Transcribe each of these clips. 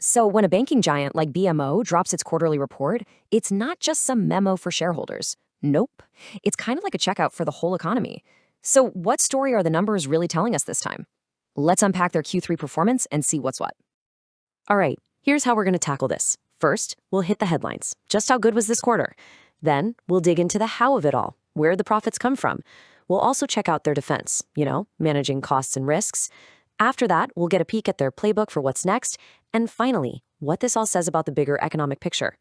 So when a banking giant like BMO drops its quarterly report, it's not just some memo for shareholders. Nope. It's kind of like a checkout for the whole economy. So what story are the numbers really telling us this time? Let's unpack their Q3 performance and see what's what. All right, here's how we're going to tackle this. First, we'll hit the headlines. Just how good was this quarter? Then we'll dig into the how of it all. Where did the profits come from? We'll also check out their defense, managing costs and risks. After that, we'll get a peek at their playbook for what's next. And finally, what this all says about the bigger economic picture.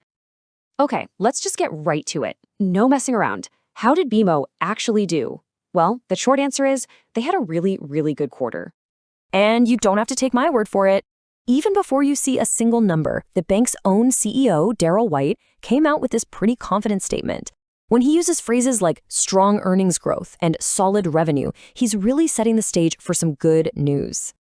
Okay, let's just get right to it. No messing around. How did BMO actually do? Well, the short answer is they had a really, really good quarter. And you don't have to take my word for it. Even before you see a single number, the bank's own CEO, Darryl White, came out with this pretty confident statement. When he uses phrases like strong earnings growth and solid revenue, he's really setting the stage for some good news.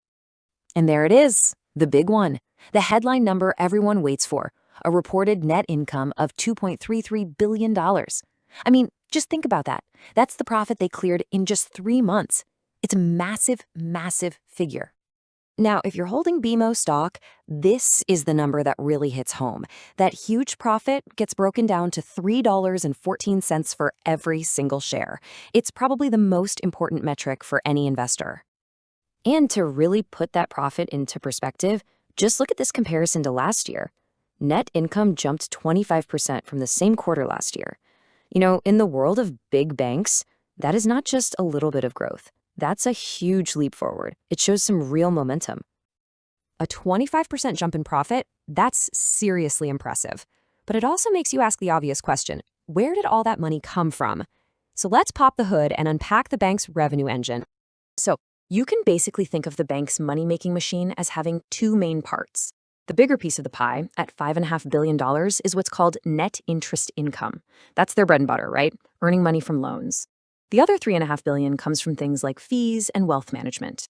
And there it is, the big one, the headline number everyone waits for, a reported net income of $2.33 billion. I mean, just think about that. That's the profit they cleared in just 3 months. It's a massive, massive figure. Now, if you're holding BMO stock, this is the number that really hits home. That huge profit gets broken down to $3.14 for every single share. It's probably the most important metric for any investor. And to really put that profit into perspective, just look at this comparison to last year. Net income jumped 25% from the same quarter last year. In the world of big banks, that is not just a little bit of growth. That's a huge leap forward. It shows some real momentum. A 25% jump in profit, that's seriously impressive. But it also makes you ask the obvious question, where did all that money come from? So let's pop the hood and unpack the bank's revenue engine. So you can basically think of the bank's money-making machine as having two main parts. The bigger piece of the pie, at $5.5 billion, is what's called net interest income. That's their bread and butter, right? Earning money from loans. The other $3.5 billion comes from things like fees and wealth management.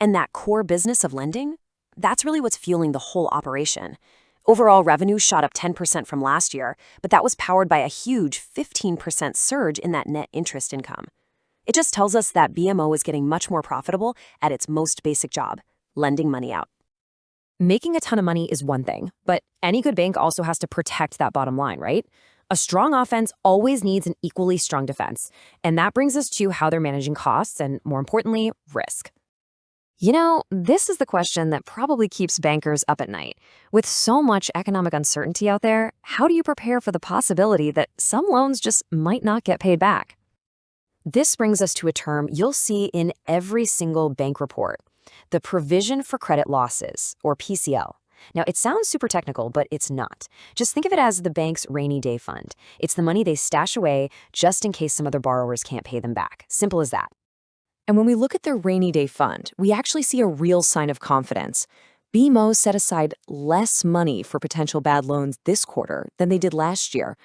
And that core business of lending, that's really what's fueling the whole operation. Overall revenue shot up 10% from last year, but that was powered by a huge 15% surge in that net interest income. It just tells us that BMO is getting much more profitable at its most basic job, lending money out. Making a ton of money is one thing, but any good bank also has to protect that bottom line, right? A strong offense always needs an equally strong defense, and that brings us to how they're managing costs and, more importantly, risk. This is the question that probably keeps bankers up at night. With so much economic uncertainty out there, how do you prepare for the possibility that some loans just might not get paid back? This brings us to a term you'll see in every single bank report, the provision for credit losses, or PCL. Now, it sounds super technical, but it's not. Just think of it as the bank's rainy day fund. It's the money they stash away just in case some other borrowers can't pay them back. Simple as that. And when we look at their rainy day fund, we actually see a real sign of confidence. BMO set aside less money for potential bad loans this quarter than they did last year.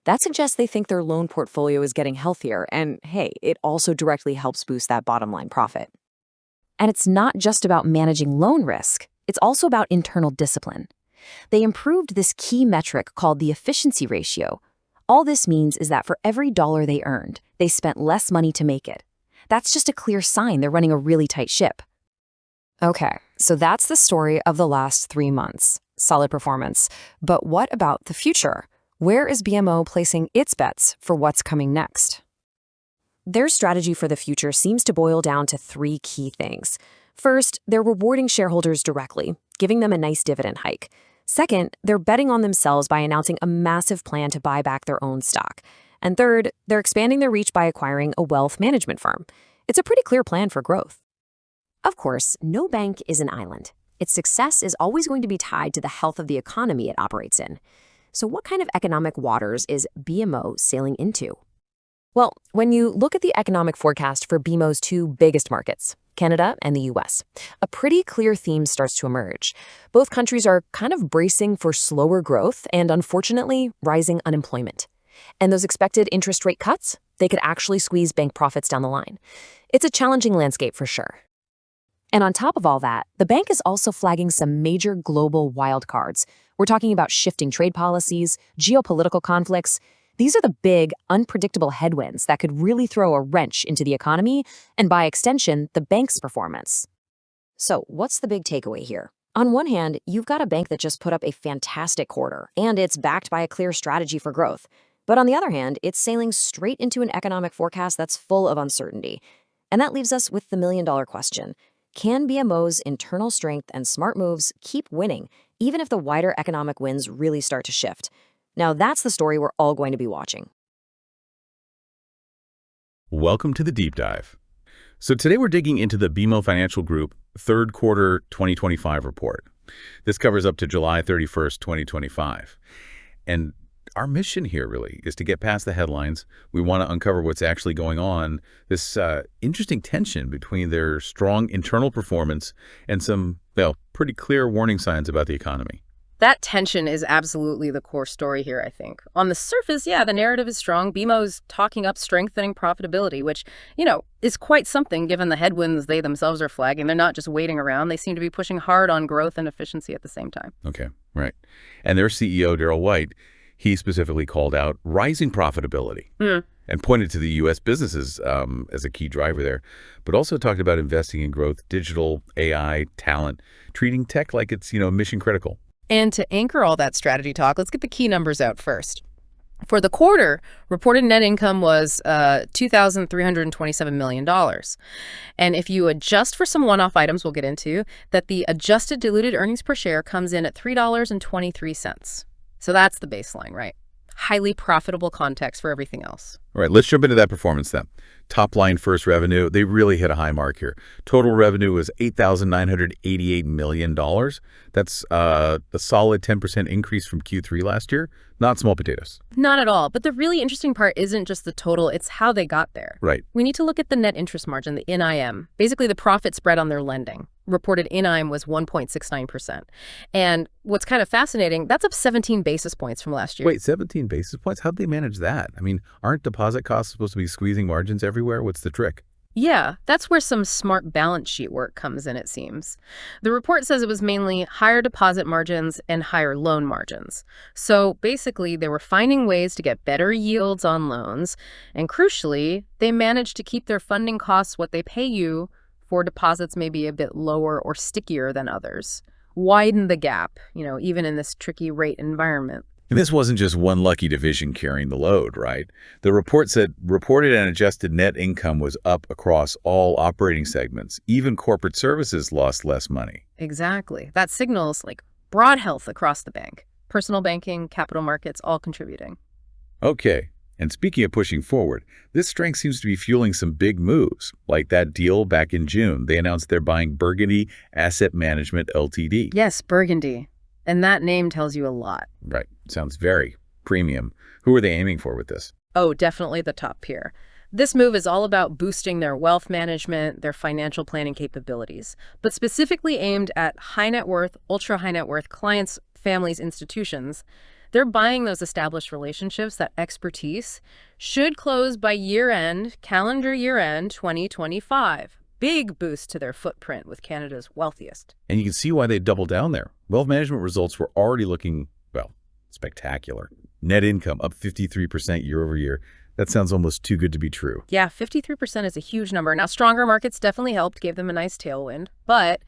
That suggests they think their loan portfolio is getting healthier, and hey, it also directly helps boost that bottom line profit. And it's not just about managing loan risk. It's also about internal discipline. They improved this key metric called the efficiency ratio. All this means is that for every dollar they earned, they spent less money to make it. That's just a clear sign they're running a really tight ship. Okay, so that's the story of the last 3 months. Solid performance. But what about the future? Where is BMO placing its bets for what's coming next? Their strategy for the future seems to boil down to 3 key things. First, they're rewarding shareholders directly, giving them a nice dividend hike. Second, they're betting on themselves by announcing a massive plan to buy back their own stock. And third, they're expanding their reach by acquiring a wealth management firm. It's a pretty clear plan for growth. Of course, no bank is an island. Its success is always going to be tied to the health of the economy it operates in. So what kind of economic waters is BMO sailing into? Well, when you look at the economic forecast for BMO's 2 biggest markets, Canada and the US, a pretty clear theme starts to emerge. Both countries are kind of bracing for slower growth and, unfortunately, rising unemployment. And those expected interest rate cuts, they could actually squeeze bank profits down the line. It's a challenging landscape for sure. And on top of all that, the bank is also flagging some major global wildcards. We're talking about shifting trade policies, geopolitical conflicts. These are the big, unpredictable headwinds that could really throw a wrench into the economy and, by extension, the bank's performance. So what's the big takeaway here? On one hand, you've got a bank that just put up a fantastic quarter, and it's backed by a clear strategy for growth. But on the other hand, it's sailing straight into an economic forecast that's full of uncertainty. And that leaves us with the million-dollar question. Can BMO's internal strength and smart moves keep winning, even if the wider economic winds really start to shift? Now, that's the story we're all going to be watching. Welcome to the Deep Dive. So today we're digging into the BMO Financial Group third quarter 2025 report. This covers up to July 31st, 2025. And our mission here really is to get past the headlines. We want to uncover what's actually going on, this interesting tension between their strong internal performance and some, well, pretty clear warning signs about the economy. That tension is absolutely the core story here, I think. On the surface, yeah, the narrative is strong. BMO's talking up strengthening profitability, which, is quite something given the headwinds they themselves are flagging. They're not just waiting around. They seem to be pushing hard on growth and efficiency at the same time. Okay, right. And their CEO, Darrell White, he specifically called out rising profitability and pointed to the U.S. businesses as a key driver there, but also talked about investing in growth, digital, AI, talent, treating tech like it's, mission critical. And to anchor all that strategy talk, let's get the key numbers out first. For the quarter, reported net income was $2,327 million. And if you adjust for some one-off items we'll get into, that the adjusted diluted earnings per share comes in at $3.23. So that's the baseline, right? Highly profitable context for everything else. All right, let's jump into that performance then. Top line first revenue, they really hit a high mark here. Total revenue was $8,988 million. That's a solid 10% increase from Q3 last year. Not small potatoes. Not at all. But the really interesting part isn't just the total, it's how they got there. Right. We need to look at the net interest margin, the NIM, basically the profit spread on their lending. Reported NIM was 1.69%. And what's kind of fascinating, that's up 17 basis points from last year. Wait, 17 basis points? How'd they manage that? I mean, aren't deposit costs supposed to be squeezing margins everywhere? What's the trick? Yeah, that's where some smart balance sheet work comes in, it seems. The report says it was mainly higher deposit margins and higher loan margins. So basically, they were finding ways to get better yields on loans. And crucially, they managed to keep their funding costs what they pay you for deposits maybe a bit lower or stickier than others. Widen the gap, even in this tricky rate environment. And this wasn't just one lucky division carrying the load, right? The report said reported and adjusted net income was up across all operating segments. Even corporate services lost less money. Exactly. That signals broad health across the bank. Personal banking, capital markets, all contributing. Okay. And speaking of pushing forward, this strength seems to be fueling some big moves, like that deal back in June. They announced they're buying Burgundy Asset Management Ltd. Yes, Burgundy. And that name tells you a lot. Right. Sounds very premium. Who are they aiming for with this? Oh, definitely the top tier. This move is all about boosting their wealth management, their financial planning capabilities, but specifically aimed at high net worth, ultra high net worth clients, families, institutions. They're buying those established relationships, that expertise, should close by calendar year end 2025. Big boost to their footprint with Canada's wealthiest. And you can see why they doubled down there. Wealth management results were already looking, spectacular. Net income up 53% year over year. That sounds almost too good to be true. Yeah, 53% is a huge number. Now, stronger markets definitely helped, gave them a nice tailwind. But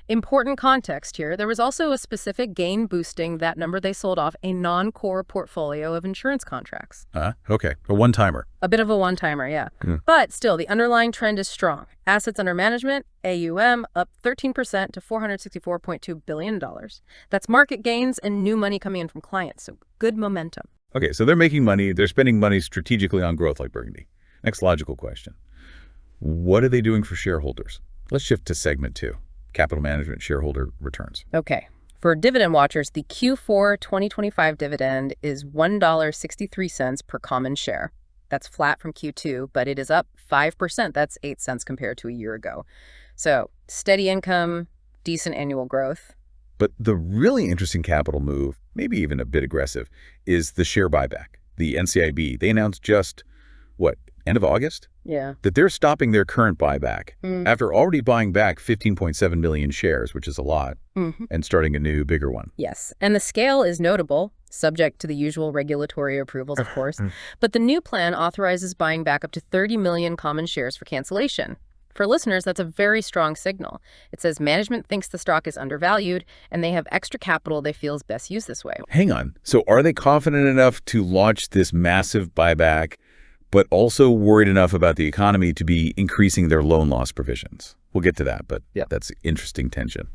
important context here, there was also a specific gain boosting that number. They sold off a non-core portfolio of insurance contracts. Okay. A one-timer. A bit of a one-timer, yeah. But still, the underlying trend is strong. Assets under management, AUM, up 13% to $464.2 billion. That's market gains and new money coming in from clients, so good momentum. Okay, so they're making money. They're spending money strategically on growth like Burgundy. Next logical question. What are they doing for shareholders? Let's shift to segment 2. Capital management shareholder returns. Okay. For dividend watchers, the Q4 2025 dividend is $1.63 per common share. That's flat from Q2, but it is up 5%. That's 8 cents compared to a year ago. So steady income, decent annual growth. But the really interesting capital move, maybe even a bit aggressive, is the share buyback. The NCIB, they announced just, end of August? Yeah. That they're stopping their current buyback after already buying back 15.7 million shares, which is a lot, and starting a new, bigger one. Yes. And the scale is notable, subject to the usual regulatory approvals, of course. But the new plan authorizes buying back up to 30 million common shares for cancellation. For listeners, that's a very strong signal. It says management thinks the stock is undervalued and they have extra capital they feel is best used this way. Hang on. So are they confident enough to launch this massive buyback, but also worried enough about the economy to be increasing their loan loss provisions? We'll get to that, but that's interesting tension.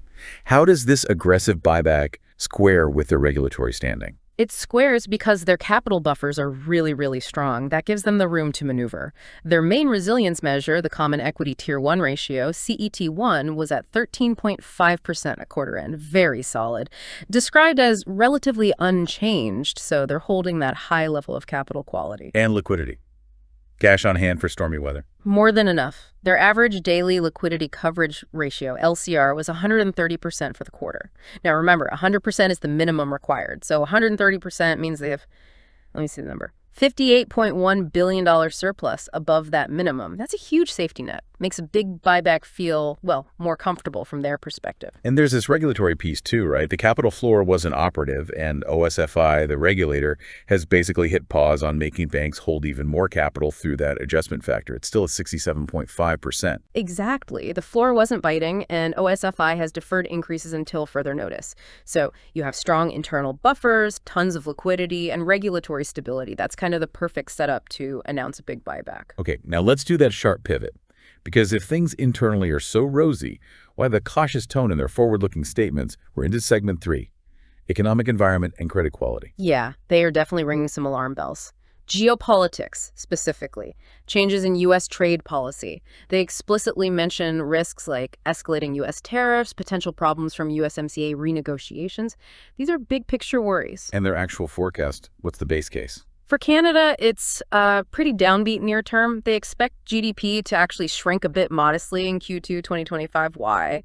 How does this aggressive buyback square with their regulatory standing? It squares because their capital buffers are really, really strong. That gives them the room to maneuver. Their main resilience measure, the Common Equity Tier 1 ratio, CET1, was at 13.5% at quarter end. Very solid. Described as relatively unchanged, so they're holding that high level of capital quality. And liquidity. Cash on hand for stormy weather. More than enough. Their average daily liquidity coverage ratio, LCR, was 130% for the quarter. Now remember, 100% is the minimum required. So 130% means they have, let me see the number, $58.1 billion surplus above that minimum. That's a huge safety net. Makes a big buyback feel, well, more comfortable from their perspective. And there's this regulatory piece too, right? The capital floor wasn't operative, and OSFI, the regulator, has basically hit pause on making banks hold even more capital through that adjustment factor. It's still at 67.5%. Exactly. The floor wasn't biting, and OSFI has deferred increases until further notice. So you have strong internal buffers, tons of liquidity, and regulatory stability. That's kind of the perfect setup to announce a big buyback. Okay, now let's do that sharp pivot. Because if things internally are so rosy, why the cautious tone in their forward-looking statements? We're into segment 3, economic environment and credit quality. Yeah, they are definitely ringing some alarm bells. Geopolitics, specifically. Changes in U.S. trade policy. They explicitly mention risks like escalating U.S. tariffs, potential problems from USMCA renegotiations. These are big picture worries. And their actual forecast, what's the base case? For Canada, it's pretty downbeat near term. They expect GDP to actually shrink a bit modestly in Q2 2025. Why?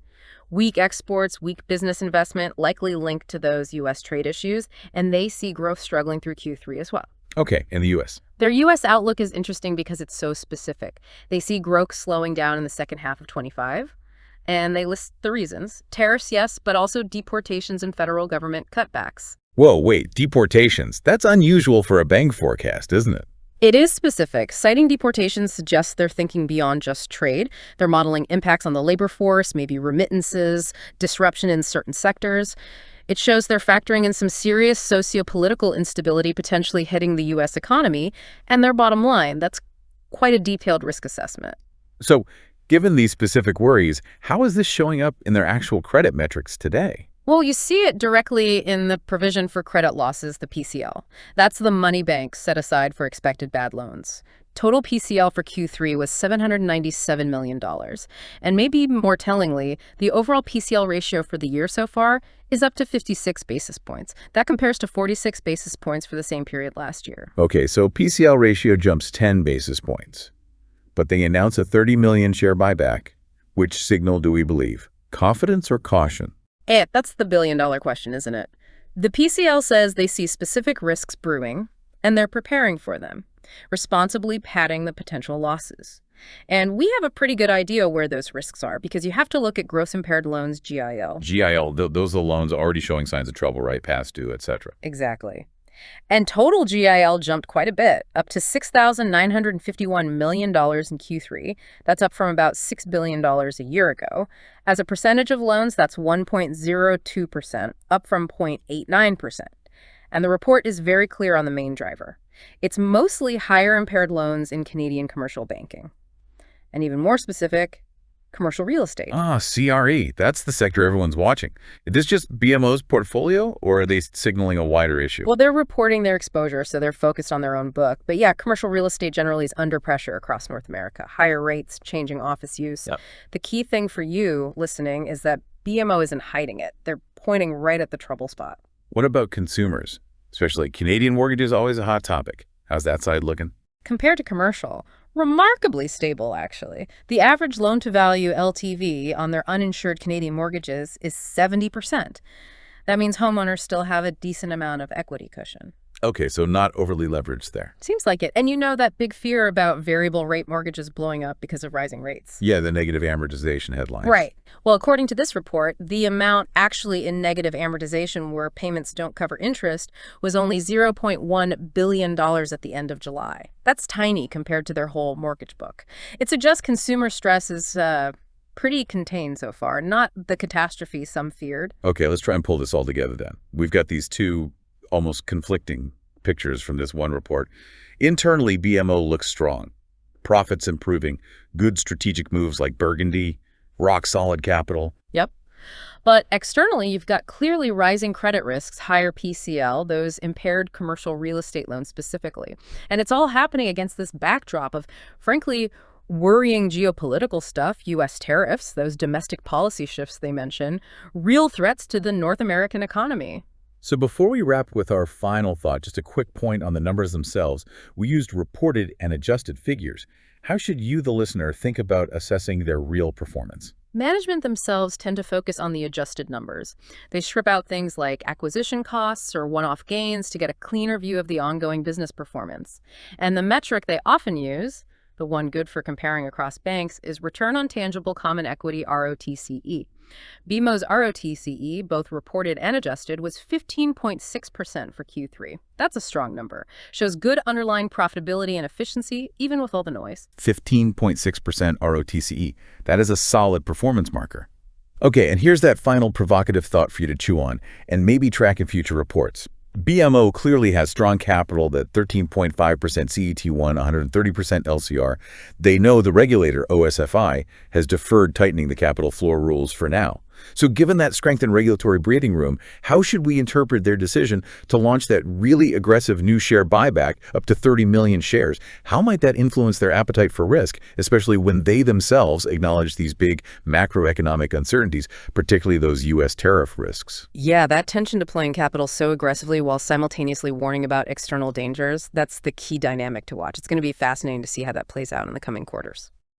Weak exports, weak business investment, likely linked to those U.S. trade issues, and they see growth struggling through Q3 as well. Okay, in the U.S.? Their U.S. outlook is interesting because it's so specific. They see growth slowing down in the second half of 25, and they list the reasons. Tariffs, yes, but also deportations and federal government cutbacks. Whoa, wait, deportations. That's unusual for a bank forecast, isn't it? It is specific. Citing deportations suggests they're thinking beyond just trade. They're modeling impacts on the labor force, maybe remittances, disruption in certain sectors. It shows they're factoring in some serious socio-political instability potentially hitting the U.S. economy and their bottom line. That's quite a detailed risk assessment. So, given these specific worries, how is this showing up in their actual credit metrics today? Well, you see it directly in the provision for credit losses, the PCL. That's the money banks set aside for expected bad loans. Total PCL for Q3 was $797 million. And maybe more tellingly, the overall PCL ratio for the year so far is up to 56 basis points. That compares to 46 basis points for the same period last year. Okay, so PCL ratio jumps 10 basis points. But they announce a 30 million share buyback. Which signal do we believe? Confidence or caution? That's the billion-dollar question, isn't it? The PCL says they see specific risks brewing, and they're preparing for them, responsibly padding the potential losses. And we have a pretty good idea where those risks are, because you have to look at gross impaired loans, GIL. GIL, those are the loans already showing signs of trouble, right? Past due, etc. Exactly. And total GIL jumped quite a bit, up to $6,951 million in Q3. That's up from about $6 billion a year ago. As a percentage of loans, that's 1.02%, up from 0.89%. And the report is very clear on the main driver. It's mostly higher impaired loans in Canadian commercial banking. And even more specific, commercial real estate. Ah, CRE. That's the sector everyone's watching. Is this just BMO's portfolio, or are they signaling a wider issue? Well, they're reporting their exposure, so they're focused on their own book. But yeah, commercial real estate generally is under pressure across North America. Higher rates, changing office use. Yep. The key thing for you listening is that BMO isn't hiding it. They're pointing right at the trouble spot. What about consumers? Especially Canadian mortgages, always a hot topic. How's that side looking? Compared to commercial, remarkably stable, actually. The average loan-to-value LTV on their uninsured Canadian mortgages is 70%. That means homeowners still have a decent amount of equity cushion. Okay, so not overly leveraged there. Seems like it. And you know that big fear about variable rate mortgages blowing up because of rising rates. Yeah, the negative amortization headlines. Right. Well, according to this report, the amount actually in negative amortization where payments don't cover interest was only $0.1 billion at the end of July. That's tiny compared to their whole mortgage book. It suggests consumer stress is pretty contained so far, not the catastrophe some feared. Okay, let's try and pull this all together then. We've got these two almost conflicting pictures from this one report. Internally, BMO looks strong. Profits improving, good strategic moves like Burgundy, rock-solid capital. Yep. But externally, you've got clearly rising credit risks, higher PCL, those impaired commercial real estate loans specifically. And it's all happening against this backdrop of, frankly, worrying geopolitical stuff, U.S. tariffs, those domestic policy shifts they mention, real threats to the North American economy. So before we wrap with our final thought, just a quick point on the numbers themselves. We used reported and adjusted figures. How should you, the listener, think about assessing their real performance? Management themselves tend to focus on the adjusted numbers. They strip out things like acquisition costs or one-off gains to get a cleaner view of the ongoing business performance. And the metric they often use, the one good for comparing across banks, is return on tangible common equity, ROTCE. BMO's ROTCE, both reported and adjusted, was 15.6% for Q3. That's a strong number. Shows good underlying profitability and efficiency, even with all the noise. 15.6% ROTCE. That is a solid performance marker. Okay, and here's that final provocative thought for you to chew on, and maybe track in future reports. BMO clearly has strong capital, that 13.5% CET1, 130% LCR. They know the regulator, OSFI, has deferred tightening the capital floor rules for now. So given that strengthened regulatory breathing room, how should we interpret their decision to launch that really aggressive new share buyback up to 30 million shares? How might that influence their appetite for risk, especially when they themselves acknowledge these big macroeconomic uncertainties, particularly those U.S. tariff risks? Yeah, that tension deploying capital so aggressively while simultaneously warning about external dangers, that's the key dynamic to watch. It's going to be fascinating to see how that plays out in the coming quarters.